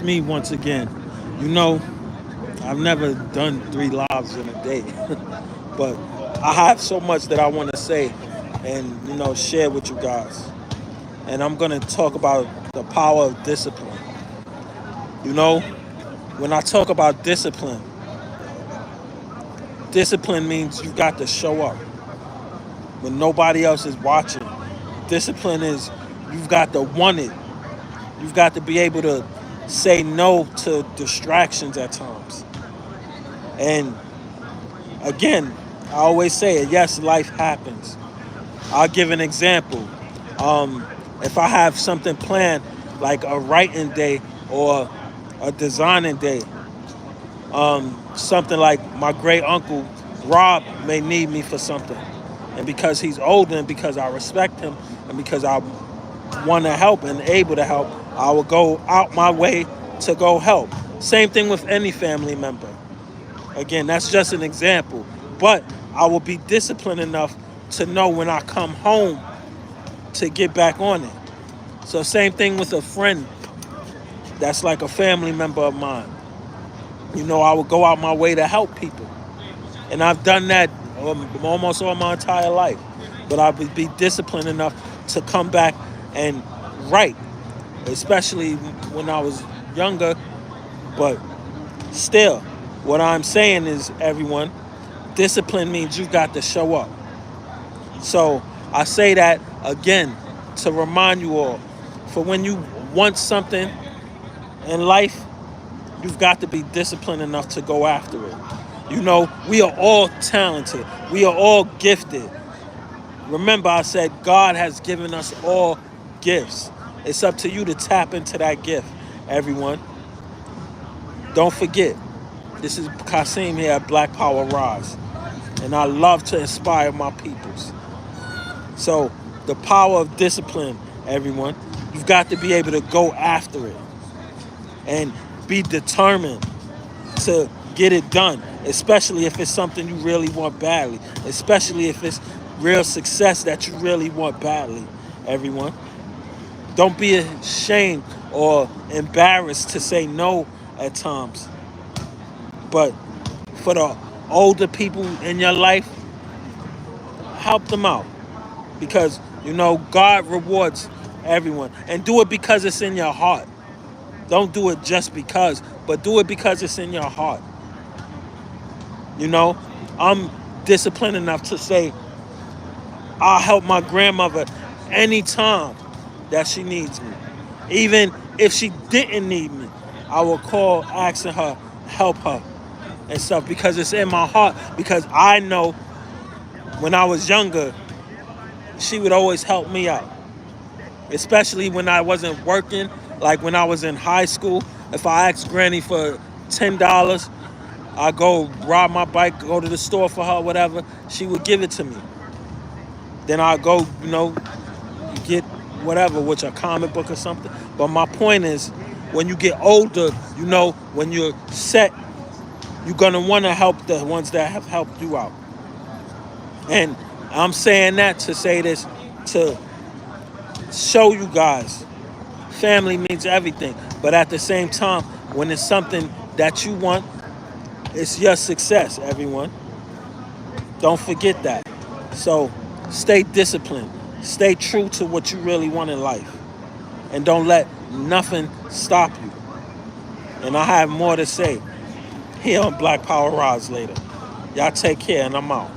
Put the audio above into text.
Me once again. You know, I've never done 3 lives in a day, but I have so much that I want to say and, share with you guys. And I'm going to talk about the power of discipline. You know, when I talk about discipline, discipline means you got to show up when nobody else is watching. Discipline is you've got to want it. You've got to be able to say no to distractions at times. And again, I always say it, yes, life happens. I'll give an example. If I have something planned, like a writing day or a designing day, something like my great uncle Rob may need me for something. And because he's older and because I respect him and because I want to help and able to help, I will go out my way to go help. Same thing with any family member. Again, that's just an example. But I will be disciplined enough to know when I come home to get back on it. So same thing with a friend that's like a family member of mine. I would go out my way to help people. And I've done that almost all my entire life. But I would be disciplined enough to come back and write, especially when I was younger. But still, what I'm saying is, everyone, discipline means you got to show up. So I say that again to remind you all, for when you want something in life, you've got to be disciplined enough to go after it. We are all talented. We are all gifted. Remember, I said God has given us all gifts. It's up to you to tap into that gift, everyone. Don't forget, this is Kasim here at BlackPowerRise, and I love to inspire my peoples. So, the power of discipline, everyone. You've got to be able to go after it and be determined to get it done, especially if it's something you really want badly, especially if it's real success that you really want badly, everyone. Don't be ashamed or embarrassed to say no at times. But for the older people in your life, help them out because, God rewards everyone. And do it because it's in your heart. Don't do it just because, but do it because it's in your heart. I'm disciplined enough to say I'll help my grandmother anytime that she needs me. Even if she didn't need me, I will call asking her, help her and stuff because it's in my heart. Because I know when I was younger, she would always help me out. Especially when I wasn't working, like when I was in high school. If I asked Granny for $10, I go ride my bike, go to the store for her, whatever. She would give it to me. Then I go, get whatever, which a comic book or something. But my point is, when you get older, when you're set, you're gonna want to help the ones that have helped you out. And I'm saying that to say this to show you guys, family means everything. But at the same time, when it's something that you want, it's your success, everyone. Don't forget that. So stay disciplined. Stay true to what you really want in life. And don't let nothing stop you. And I have more to say here on Black Power Rise later. Y'all take care and I'm out.